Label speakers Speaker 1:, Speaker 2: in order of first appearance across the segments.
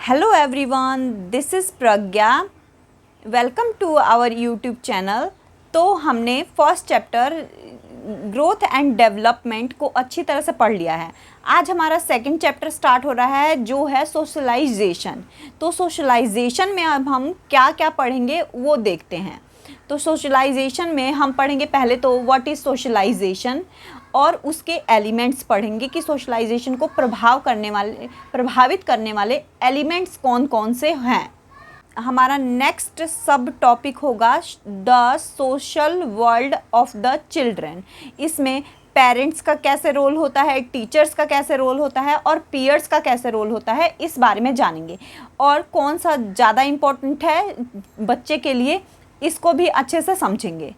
Speaker 1: Hello everyone, this is Pragya. Welcome to our YouTube channel. तो हमने first chapter growth and development को अच्छी तरह से पढ़ लिया है. आज हमारा सेकंड चैप्टर स्टार्ट हो रहा है जो है सोशलाइजेशन. तो सोशलाइजेशन में अब हम क्या क्या पढ़ेंगे वो देखते हैं. तो सोशलाइजेशन में हम पढ़ेंगे पहले तो व्हाट इज़ सोशलाइजेशन और उसके एलिमेंट्स पढ़ेंगे कि सोशलाइजेशन को प्रभावित करने वाले एलिमेंट्स कौन कौन से हैं. हमारा नेक्स्ट सब टॉपिक होगा the social world of the children. इसमें पेरेंट्स का कैसे रोल होता है, टीचर्स का कैसे रोल होता है और पीयर्स का कैसे रोल होता है, इस बारे में जानेंगे. और कौन सा ज़्यादा इम्पोर्टेंट है बच्चे के लिए, इसको भी अच्छे से समझेंगे.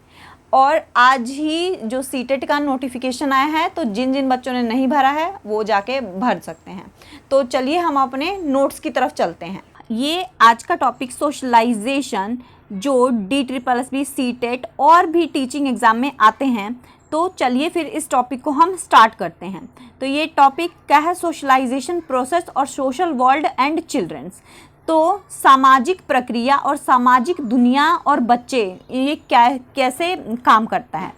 Speaker 1: और आज ही जो सीटेट का नोटिफिकेशन आया है, तो जिन जिन बच्चों ने नहीं भरा है वो जाके भर सकते हैं. तो चलिए हम अपने नोट्स की तरफ चलते हैं. ये आज का टॉपिक सोशलाइजेशन जो DSSB सीटेट और भी टीचिंग एग्ज़ाम में आते हैं. तो चलिए फिर इस टॉपिक को हम स्टार्ट करते हैं. तो ये टॉपिक क्या है, सोशलाइजेशन प्रोसेस और सोशल वर्ल्ड एंड चिल्ड्रंस. तो सामाजिक प्रक्रिया और सामाजिक दुनिया और बच्चे ये क्या कैसे काम करता है.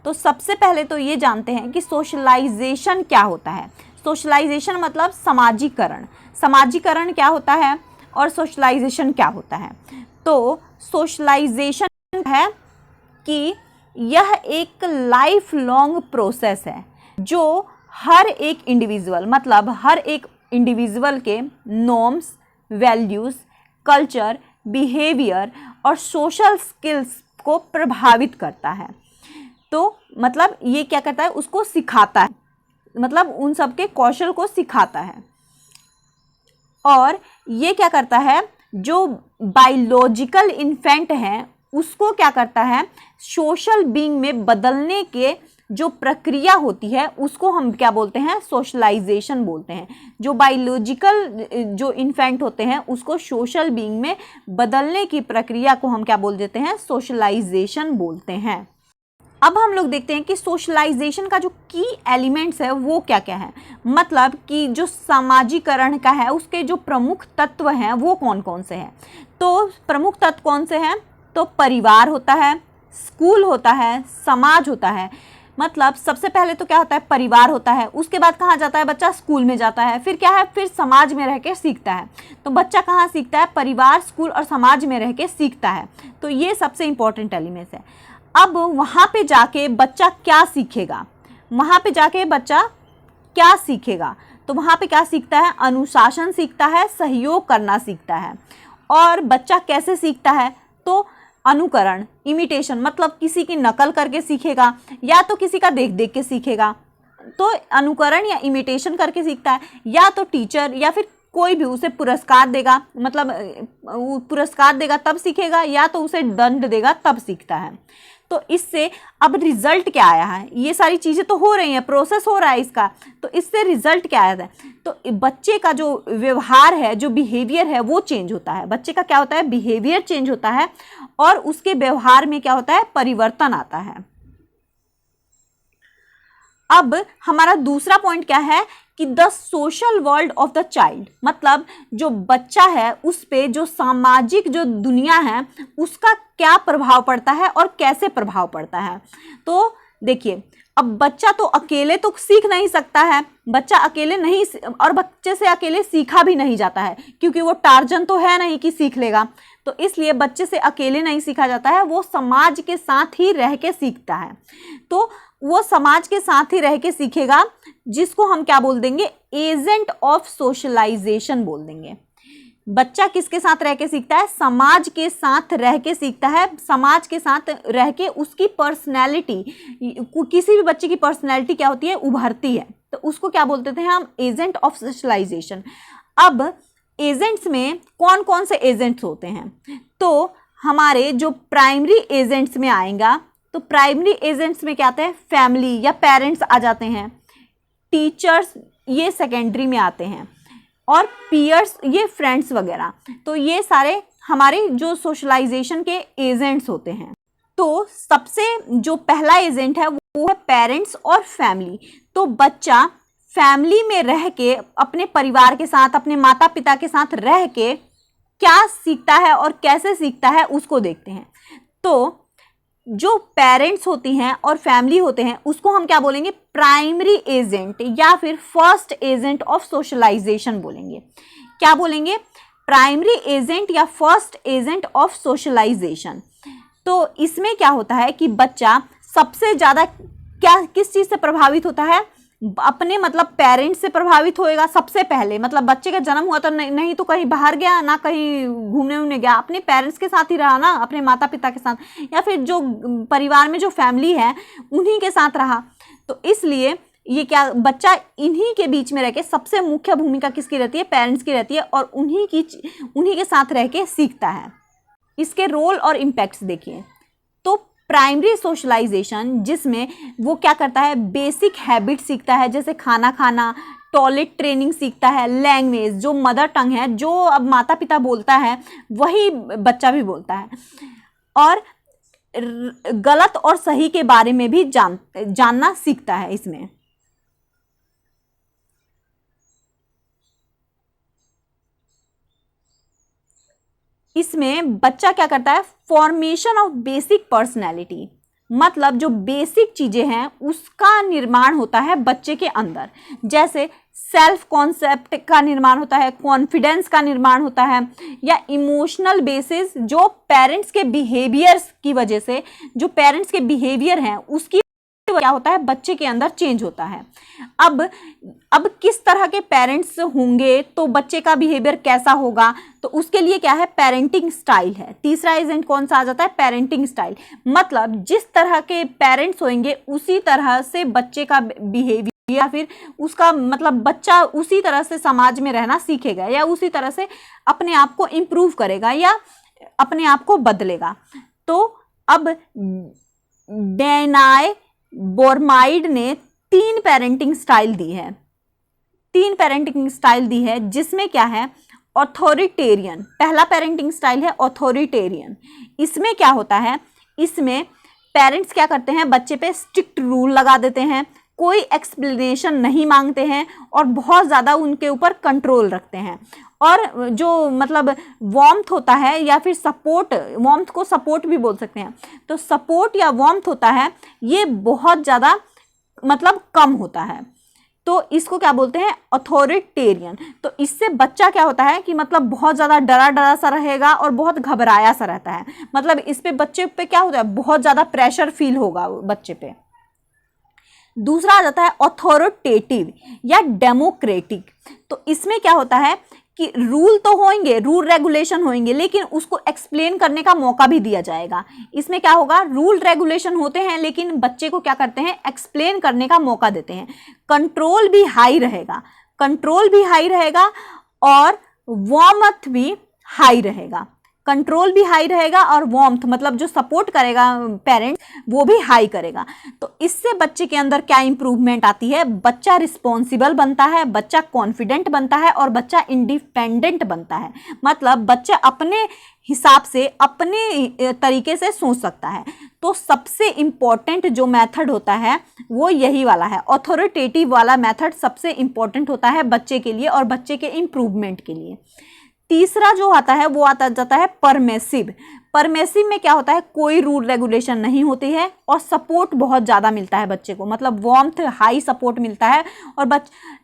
Speaker 1: तो सबसे पहले तो ये जानते हैं कि सोशलाइजेशन क्या होता है. सोशलाइजेशन मतलब समाजीकरण. समाजीकरण क्या होता है और सोशलाइजेशन क्या होता है. तो सोशलाइजेशन है कि यह एक लाइफ लॉन्ग प्रोसेस है जो हर एक इंडिविजुअल मतलब हर एक इंडिविजुअल के नॉर्म्स, वैल्यूज़, कल्चर, बिहेवियर और सोशल स्किल्स को प्रभावित करता है. तो मतलब ये क्या करता है, उसको सिखाता है, मतलब उन सब के कौशल को सिखाता है. और ये क्या करता है, जो बायोलॉजिकल इन्फेंट हैं उसको क्या करता है, सोशल बीइंग में बदलने के जो प्रक्रिया होती है उसको हम क्या बोलते हैं, सोशलाइजेशन बोलते हैं. जो बायोलॉजिकल जो इन्फेंट होते हैं उसको सोशल बीइंग में बदलने की प्रक्रिया को हम क्या बोल देते हैं, सोशलाइजेशन बोलते हैं. अब हम लोग देखते हैं कि सोशलाइजेशन का जो की एलिमेंट्स है वो क्या क्या है. मतलब कि जो सामाजिकरण का है उसके जो प्रमुख तत्व हैं वो कौन कौन से हैं. तो प्रमुख तत्व कौन से हैं, तो परिवार होता है, स्कूल होता है, समाज होता है. मतलब सबसे पहले तो क्या होता है, परिवार होता है, उसके बाद कहाँ जाता है बच्चा, स्कूल में जाता है. फिर क्या है, फिर समाज में रह के सीखता है. तो बच्चा कहाँ सीखता है, परिवार, स्कूल और समाज में रह के सीखता है. तो ये सबसे इम्पोर्टेंट एलिमेंट्स है. अब वहाँ पे जाके बच्चा क्या सीखेगा, वहाँ पे जाके बच्चा क्या सीखेगा, तो वहाँ पे क्या सीखता है, अनुशासन सीखता है, सहयोग करना सीखता है. और बच्चा कैसे सीखता है, तो अनुकरण, इमिटेशन, मतलब किसी की नकल करके सीखेगा या तो किसी का देख देख के सीखेगा. तो अनुकरण या इमिटेशन करके सीखता है, या तो टीचर या फिर कोई भी उसे पुरस्कार देगा, मतलब पुरस्कार देगा तब सीखेगा, या तो उसे दंड देगा तब सीखता है. तो इससे अब रिजल्ट क्या आया है, ये सारी चीज़ें तो हो रही हैं, प्रोसेस हो रहा है इसका. तो इससे रिजल्ट क्या आया है, तो बच्चे का जो व्यवहार है, जो बिहेवियर है वो चेंज होता है. बच्चे का क्या होता है, बिहेवियर चेंज होता है और उसके व्यवहार में क्या होता है, परिवर्तन आता है. अब हमारा दूसरा पॉइंट क्या है कि the social world of the child, मतलब जो बच्चा है उस पे जो सामाजिक जो दुनिया है उसका क्या प्रभाव पड़ता है और कैसे प्रभाव पड़ता है. तो देखिए, अब बच्चा तो अकेले तो सीख नहीं सकता है, बच्चा अकेले नहीं, और बच्चे से अकेले सीखा भी नहीं जाता है क्योंकि वो टार्जन तो है नहीं कि सीख लेगा. तो इसलिए बच्चे से अकेले नहीं सीखा जाता है, वो समाज के साथ ही रह के सीखता है. तो वो समाज के साथ ही रह के सीखेगा, जिसको हम क्या बोल देंगे, एजेंट ऑफ सोशलाइजेशन बोल देंगे. बच्चा किसके साथ रह के सीखता है, समाज के साथ रह के सीखता है. समाज के साथ रह के उसकी पर्सनैलिटी, किसी भी बच्चे की पर्सनैलिटी क्या होती है, उभरती है. तो उसको क्या बोलते थे हम, एजेंट ऑफ सोशलाइजेशन. अब एजेंट्स में कौन कौन से एजेंट्स होते हैं, तो हमारे जो प्राइमरी एजेंट्स में आएगा, तो प्राइमरी एजेंट्स में क्या आते हैं, फैमिली या पेरेंट्स आ जाते हैं. टीचर्स ये सेकेंडरी में आते हैं, और पीयर्स ये फ्रेंड्स वगैरह. तो ये सारे हमारे जो सोशलाइजेशन के एजेंट्स होते हैं. तो सबसे जो पहला एजेंट है वो है पेरेंट्स और फैमिली. तो बच्चा फैमिली में रह के, अपने परिवार के साथ, अपने माता पिता के साथ रह के क्या सीखता है और कैसे सीखता है उसको देखते हैं। तो जो पेरेंट्स होती हैं और फैमिली होते हैं उसको हम क्या बोलेंगे, प्राइमरी एजेंट या फिर फर्स्ट एजेंट ऑफ सोशलाइजेशन बोलेंगे। क्या बोलेंगे, प्राइमरी एजेंट या फर्स्ट एजेंट ऑफ सोशलाइजेशन। तो इसमें क्या होता है कि बच्चा सबसे ज़्यादा किस चीज़ से प्रभावित होता है, अपने मतलब पेरेंट्स से प्रभावित होएगा सबसे पहले। मतलब बच्चे का जन्म हुआ तो नहीं तो कहीं बाहर गया, ना कहीं घूमने उमने गया, अपने पेरेंट्स के साथ ही रहा ना, अपने माता पिता के साथ, या फिर जो परिवार में जो फैमिली है उन्हीं के साथ रहा। तो इसलिए ये क्या, बच्चा इन्हीं के बीच में रह के, सबसे मुख्य भूमिका किसकी रहती है, पेरेंट्स की रहती है, और उन्हीं के साथ रह के सीखता है। इसके रोल और इम्पैक्ट्स देखिए। तो प्राइमरी सोशलाइजेशन, जिसमें वो क्या करता है, बेसिक हैबिट सीखता है, जैसे खाना खाना, टॉयलेट ट्रेनिंग सीखता है, लैंग्वेज जो मदर टंग है, जो अब माता पिता बोलता है वही बच्चा भी बोलता है, और गलत और सही के बारे में भी जानना सीखता है। इसमें बच्चा क्या करता है, फॉर्मेशन ऑफ बेसिक पर्सनैलिटी, मतलब जो बेसिक चीजें हैं उसका निर्माण होता है बच्चे के अंदर। जैसे सेल्फ कॉन्सेप्ट का निर्माण होता है, कॉन्फिडेंस का निर्माण होता है, या इमोशनल बेसिस, जो पेरेंट्स के बिहेवियर्स की वजह से, जो पेरेंट्स के बिहेवियर हैं उसकी क्या होता है, बच्चे के अंदर चेंज होता है। अब किस तरह के पेरेंट्स होंगे तो बच्चे का बिहेवियर कैसा होगा, तो उसके लिए क्या है, पेरेंटिंग स्टाइल है। तीसरा एजेंट कौन सा आ जाता है, पेरेंटिंग स्टाइल। मतलब जिस तरह के पेरेंट्स होंगे उसी तरह से बच्चे का बिहेवियर, या फिर उसका मतलब बच्चा उसी तरह से समाज में रहना सीखेगा, या उसी तरह से अपने आप को इम्प्रूव करेगा या अपने आप को बदलेगा। तो अब डेनाय बोर्माइड ने 3 पेरेंटिंग स्टाइल दी है, जिसमें क्या है, ऑथोरिटेरियन, पहला पेरेंटिंग स्टाइल है ऑथोरिटेरियन। इसमें क्या होता है, इसमें पेरेंट्स क्या करते हैं, बच्चे पे स्ट्रिक्ट रूल लगा देते हैं, कोई एक्सप्लेनेशन नहीं मांगते हैं, और बहुत ज़्यादा उनके ऊपर कंट्रोल रखते हैं। और जो मतलब वार्मथ होता है, या फिर सपोर्ट, वार्मथ को सपोर्ट भी बोल सकते हैं, तो सपोर्ट या वार्मथ होता है, ये बहुत ज़्यादा मतलब कम होता है। तो इसको क्या बोलते हैं, अथॉरिटेरियन। तो इससे बच्चा क्या होता है कि मतलब बहुत ज़्यादा डरा सा रहेगा और बहुत घबराया सा रहता है। मतलब इस पे बच्चे पे क्या होता है, बहुत ज़्यादा प्रेशर फील होगा बच्चे पे। दूसरा आ जाता है अथॉरिटेटिव या डेमोक्रेटिक। तो इसमें क्या होता है कि रूल तो होंगे, रूल रेगुलेशन होंगे, लेकिन उसको एक्सप्लेन करने का मौका भी दिया जाएगा। इसमें क्या होगा, रूल रेगुलेशन होते हैं लेकिन बच्चे को क्या करते हैं, एक्सप्लेन करने का मौका देते हैं। कंट्रोल भी हाई रहेगा और वार्मथ भी हाई रहेगा। कंट्रोल भी हाई रहेगा और वार्मथ मतलब जो सपोर्ट करेगा पेरेंट वो भी हाई करेगा। तो इससे बच्चे के अंदर क्या इंप्रूवमेंट आती है, बच्चा रिस्पॉन्सिबल बनता है, बच्चा कॉन्फिडेंट बनता है और बच्चा इंडिपेंडेंट बनता है। मतलब बच्चा अपने हिसाब से, अपने तरीके से सोच सकता है। तो सबसे इम्पॉर्टेंट जो मेथड होता है वो यही वाला है, ऑथोरिटेटिव वाला मेथड सबसे इम्पॉर्टेंट होता है बच्चे के लिए और बच्चे के इम्प्रूवमेंट के लिए। तीसरा जो आता है वो आता जाता है परमेसिव। परमेसिव में क्या होता है, कोई रूल रेगुलेशन नहीं होती है और सपोर्ट बहुत ज़्यादा मिलता है बच्चे को, मतलब वार्मथ हाई सपोर्ट मिलता है।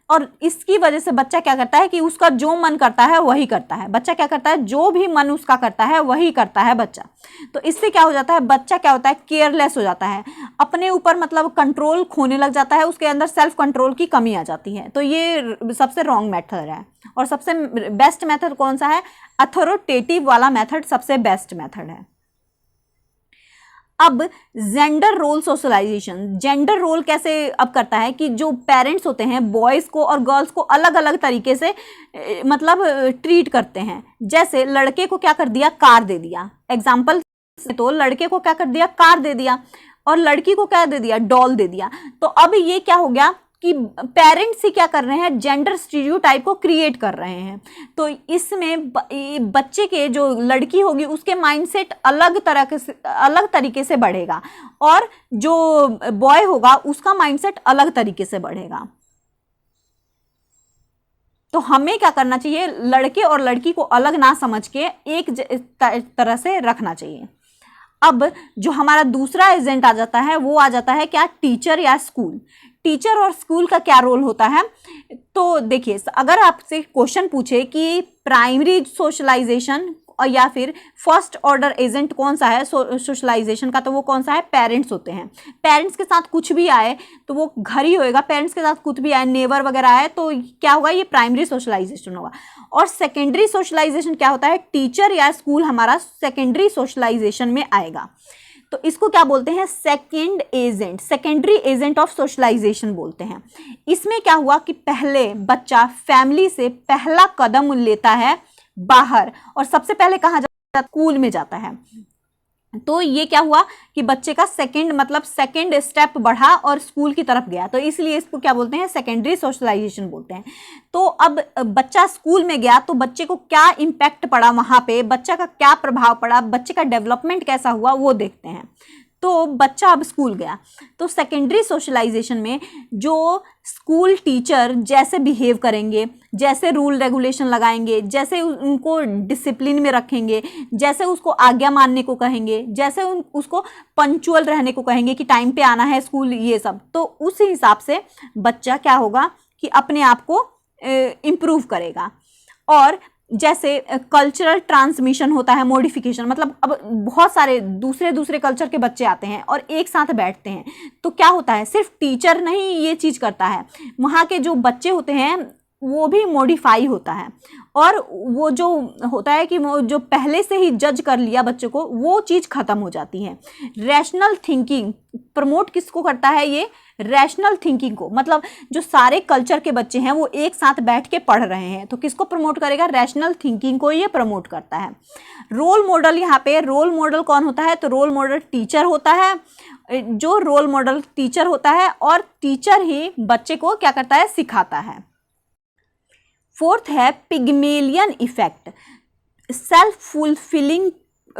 Speaker 1: और इसकी वजह से बच्चा क्या करता है कि उसका जो मन करता है वही करता है। बच्चा क्या करता है, जो भी मन उसका करता है वही करता है बच्चा। तो इससे क्या हो जाता है, बच्चा क्या होता है, केयरलेस हो जाता है, अपने ऊपर मतलब कंट्रोल खोने लग जाता है, उसके अंदर सेल्फ कंट्रोल की कमी आ जाती है। तो ये सबसे रॉन्ग मेथड है। और सबसे बेस्ट मेथड कौन सा है, अथॉरिटेटिव वाला मेथड सबसे बेस्ट मेथड है। अब gender role socialization, gender role कैसे अब करता है कि जो पेरेंट्स होते हैं बॉयज़ को और गर्ल्स को अलग अलग तरीके से मतलब ट्रीट करते हैं। जैसे लड़के को क्या कर दिया, कार दे दिया, एग्जाम्पल, तो लड़के को क्या कर दिया, कार दे दिया, और लड़की को क्या दे दिया, डॉल दे दिया। तो अब ये क्या हो गया कि पेरेंट्स ही क्या कर रहे हैं, जेंडर स्टीरियोटाइप को क्रिएट कर रहे हैं। तो इसमें बच्चे के जो लड़की होगी उसके माइंडसेट अलग तरीके से बढ़ेगा और जो बॉय होगा उसका माइंडसेट अलग तरीके से बढ़ेगा। तो हमें क्या करना चाहिए, लड़के और लड़की को अलग ना समझ के एक तरह से रखना चाहिए। अब जो हमारा दूसरा एजेंट आ जाता है वो आ जाता है क्या, टीचर या स्कूल। टीचर और स्कूल का क्या रोल होता है, तो देखिए अगर आपसे क्वेश्चन पूछे कि प्राइमरी सोशलाइजेशन या फिर फर्स्ट ऑर्डर एजेंट कौन सा है सोशलाइजेशन का, तो वो कौन सा है, पेरेंट्स होते हैं। पेरेंट्स के साथ कुछ भी आए तो वो घर ही होएगा, पेरेंट्स के साथ कुछ भी आए, नेबर वगैरह आए तो क्या होगा, ये प्राइमरी सोशलाइजेशन होगा। और सेकेंडरी सोशलाइजेशन क्या होता है, टीचर या स्कूल हमारा सेकेंडरी सोशलाइजेशन में आएगा। तो इसको क्या बोलते हैं, second agent, secondary agent of socialization बोलते हैं। इसमें क्या हुआ कि पहले बच्चा फैमिली से पहला कदम लेता है बाहर, और सबसे पहले कहाँ जाता है, स्कूल में जाता है। तो ये क्या हुआ कि बच्चे का सेकेंड स्टेप बढ़ा और स्कूल की तरफ गया, तो इसलिए इसको क्या बोलते हैं, सेकेंडरी सोशलाइजेशन बोलते हैं। तो अब बच्चा स्कूल में गया तो बच्चे को क्या इम्पैक्ट पड़ा, वहाँ पे बच्चा का क्या प्रभाव पड़ा, बच्चे का डेवलपमेंट कैसा हुआ वो देखते हैं। तो बच्चा अब स्कूल गया, तो सेकेंडरी सोशलाइजेशन में जो स्कूल टीचर जैसे बिहेव करेंगे, जैसे रूल रेगुलेशन लगाएंगे, जैसे उनको डिसिप्लिन में रखेंगे, जैसे उसको आज्ञा मानने को कहेंगे, जैसे उसको पंक्चुअल रहने को कहेंगे कि टाइम पे आना है स्कूल, ये सब, तो उस हिसाब से बच्चा क्या होगा कि अपने आप को इम्प्रूव करेगा। और जैसे कल्चरल ट्रांसमिशन होता है, मॉडिफिकेशन, मतलब अब बहुत सारे दूसरे कल्चर के बच्चे आते हैं और एक साथ बैठते हैं, तो क्या होता है, सिर्फ टीचर नहीं ये चीज़ करता है, वहाँ के जो बच्चे होते हैं वो भी मॉडिफाई होता है। और वो जो होता है कि वो जो पहले से ही जज कर लिया बच्चों को, वो चीज़ ख़त्म हो जाती है। रैशनल थिंकिंग प्रमोट किसको करता है, ये रैशनल थिंकिंग को, मतलब जो सारे कल्चर के बच्चे हैं वो एक साथ बैठ के पढ़ रहे हैं, तो किसको प्रमोट करेगा, रैशनल थिंकिंग को ये प्रमोट करता है। रोल मॉडल, यहाँ पे रोल मॉडल कौन होता है, तो रोल मॉडल टीचर होता है। जो रोल मॉडल टीचर होता है और टीचर ही बच्चे को क्या करता है, सिखाता है। फोर्थ है Pygmalion effect, self fulfilling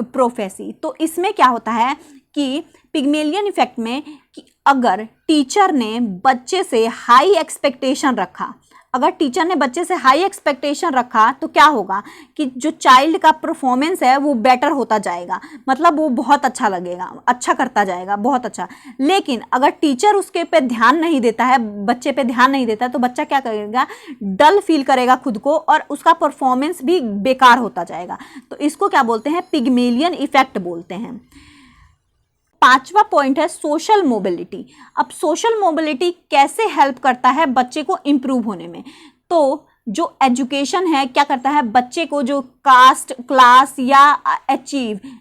Speaker 1: prophecy. तो इसमें क्या होता है कि पिग्मेलियन इफेक्ट में कि अगर टीचर ने बच्चे से हाई एक्सपेक्टेशन रखा, अगर टीचर ने बच्चे से हाई एक्सपेक्टेशन रखा तो क्या होगा कि जो चाइल्ड का परफॉर्मेंस है वो बेटर होता जाएगा, मतलब वो बहुत अच्छा लगेगा, अच्छा करता जाएगा, बहुत अच्छा। लेकिन अगर टीचर उसके पे ध्यान नहीं देता है, बच्चे पे ध्यान नहीं देता है, तो बच्चा क्या करेगा, डल फील करेगा खुद को और उसका परफॉर्मेंस भी बेकार होता जाएगा। तो इसको क्या बोलते हैं, पिग्मेलियन इफेक्ट बोलते हैं। पांचवा पॉइंट है सोशल मोबिलिटी। अब सोशल मोबिलिटी कैसे हेल्प करता है बच्चे को इम्प्रूव होने में, तो जो एजुकेशन है क्या करता है, बच्चे को जो कास्ट क्लास या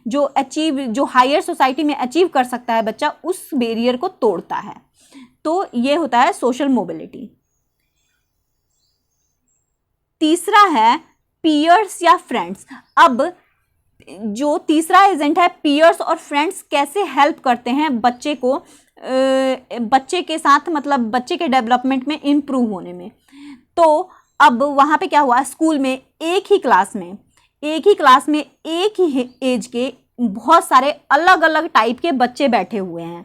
Speaker 1: जो हायर सोसाइटी में अचीव कर सकता है बच्चा, उस बैरियर को तोड़ता है। तो ये होता है सोशल मोबिलिटी। तीसरा है पीयर्स या फ्रेंड्स। अब जो तीसरा एजेंट है पीयर्स और फ्रेंड्स कैसे हेल्प करते हैं बच्चे को, बच्चे के साथ, मतलब बच्चे के डेवलपमेंट में इम्प्रूव होने में। तो अब वहाँ पे क्या हुआ, स्कूल में एक ही क्लास में एक ही एज के बहुत सारे अलग अलग टाइप के बच्चे बैठे हुए हैं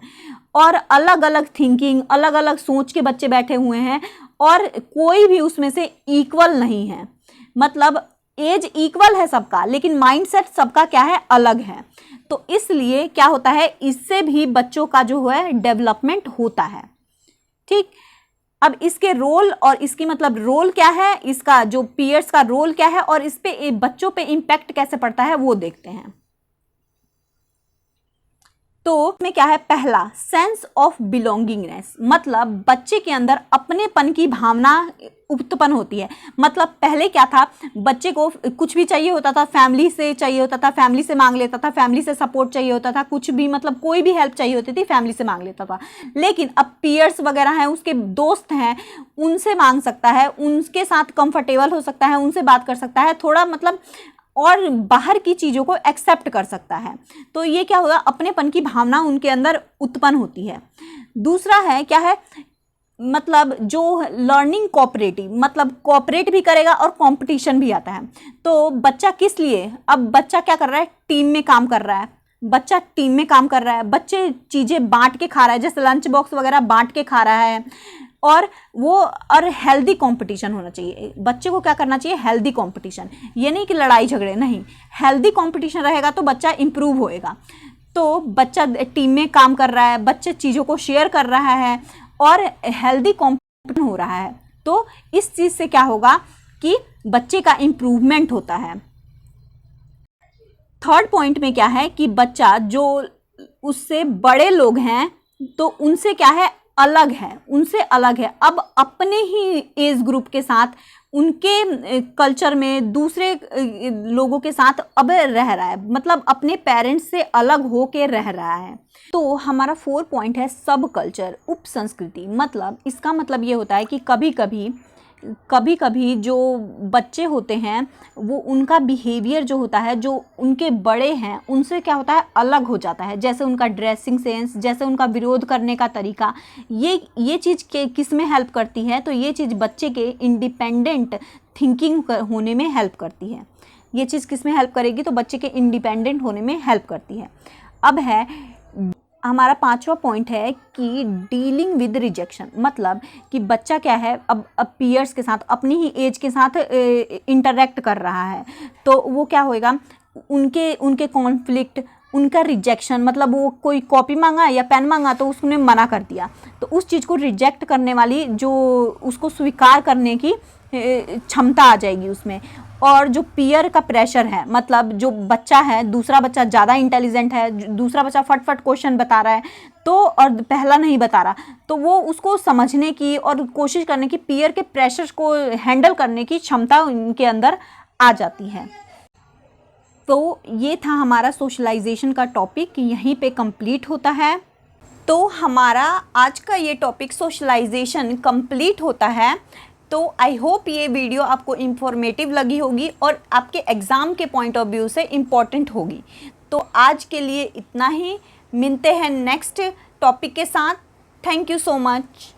Speaker 1: और अलग अलग थिंकिंग, अलग अलग सोच के बच्चे बैठे हुए हैं और कोई भी उसमें से इक्वल नहीं है, मतलब एज इक्वल है सबका लेकिन माइंडसेट सबका क्या है, अलग है। तो इसलिए क्या होता है, इससे भी बच्चों का जो है डेवलपमेंट होता है। ठीक, अब इसके रोल और इसकी मतलब रोल क्या है, इसका जो पीयर्स का रोल क्या है और इस पे बच्चों पे इम्पैक्ट कैसे पड़ता है वो देखते हैं। तो इसमें क्या है, पहला सेंस ऑफ बिलोंगिंगनेस, मतलब बच्चे के अंदर अपनेपन की भावना उत्पन्न होती है। मतलब पहले क्या था, बच्चे को कुछ भी चाहिए होता था फैमिली से चाहिए होता था, फैमिली से मांग लेता था, फैमिली से सपोर्ट चाहिए होता था, कुछ भी मतलब कोई भी हेल्प चाहिए होती थी फैमिली से मांग लेता था। लेकिन अब पीयर्स वगैरह हैं, उसके दोस्त हैं, उनसे मांग सकता है, उनके साथ कंफर्टेबल हो सकता है, उनसे बात कर सकता है, थोड़ा मतलब और बाहर की चीज़ों को एक्सेप्ट कर सकता है। तो ये क्या होगा, अपनेपन की भावना उनके अंदर उत्पन्न होती है। दूसरा है क्या है, मतलब जो लर्निंग कोऑपरेटिव, मतलब कोऑपरेट भी करेगा और कंपटीशन भी आता है। तो बच्चा किस लिए, अब बच्चा क्या कर रहा है, टीम में काम कर रहा है, बच्चा टीम में काम कर रहा है, बच्चे चीज़ें बांट के खा रहा है, जैसे लंच बॉक्स वगैरह बांट के खा रहा है और हेल्दी कंपटीशन होना चाहिए। बच्चे को क्या करना चाहिए, हेल्दी कंपटीशन, ये नहीं कि लड़ाई झगड़े, नहीं, हेल्दी कंपटीशन रहेगा तो बच्चा इंप्रूव होएगा। तो बच्चा टीम में काम कर रहा है, बच्चे चीज़ों को शेयर कर रहा है और हेल्दी कंपटीशन हो रहा है, तो इस चीज़ से क्या होगा कि बच्चे का इम्प्रूवमेंट होता है। थर्ड पॉइंट में क्या है कि बच्चा जो उससे बड़े लोग हैं तो उनसे क्या है, अलग है, उनसे अलग है, अब अपने ही एज ग्रुप के साथ, उनके कल्चर में दूसरे लोगों के साथ अब रह रहा है, मतलब अपने पेरेंट्स से अलग हो के रह रहा है। तो हमारा 4 पॉइंट है सब कल्चर, उप संस्कृति। मतलब इसका मतलब ये होता है कि कभी कभी जो बच्चे होते हैं वो उनका बिहेवियर जो होता है, जो उनके बड़े हैं उनसे क्या होता है, अलग हो जाता है। जैसे उनका ड्रेसिंग सेंस, जैसे उनका विरोध करने का तरीका, ये चीज़ किस में हेल्प करती है, तो ये चीज़ बच्चे के इंडिपेंडेंट थिंकिंग होने में हेल्प करती है। ये चीज़ किस में हेल्प करेगी, तो बच्चे के इंडिपेंडेंट होने में हेल्प करती है। अब है हमारा 5वां पॉइंट है कि डीलिंग विद रिजेक्शन। मतलब कि बच्चा क्या है, अब पीयर्स के साथ, अपनी ही एज के साथ इंटरेक्ट कर रहा है, तो वो क्या होएगा, उनके कॉन्फ्लिक्ट, उनका रिजेक्शन, मतलब वो कोई कॉपी मांगा या पेन मांगा तो उसने मना कर दिया, तो उस चीज़ को रिजेक्ट करने वाली, जो उसको स्वीकार करने की क्षमता आ जाएगी उसमें। और जो पीयर का प्रेशर है, मतलब जो बच्चा है, दूसरा बच्चा ज़्यादा इंटेलिजेंट है, दूसरा बच्चा फट क्वेश्चन बता रहा है तो, और पहला नहीं बता रहा, तो वो उसको समझने की और कोशिश करने की, पीयर के प्रेशर को हैंडल करने की क्षमता उनके अंदर आ जाती है। तो ये था हमारा सोशलाइजेशन का टॉपिक, यहीं पे कंप्लीट होता है। तो हमारा आज का ये टॉपिक सोशलाइजेशन कंप्लीट होता है। तो आई होप ये वीडियो आपको इन्फॉर्मेटिव लगी होगी और आपके एग्ज़ाम के पॉइंट ऑफ व्यू से इम्पॉर्टेंट होगी। तो आज के लिए इतना ही, मिलते हैं नेक्स्ट टॉपिक के साथ। Thank you so much.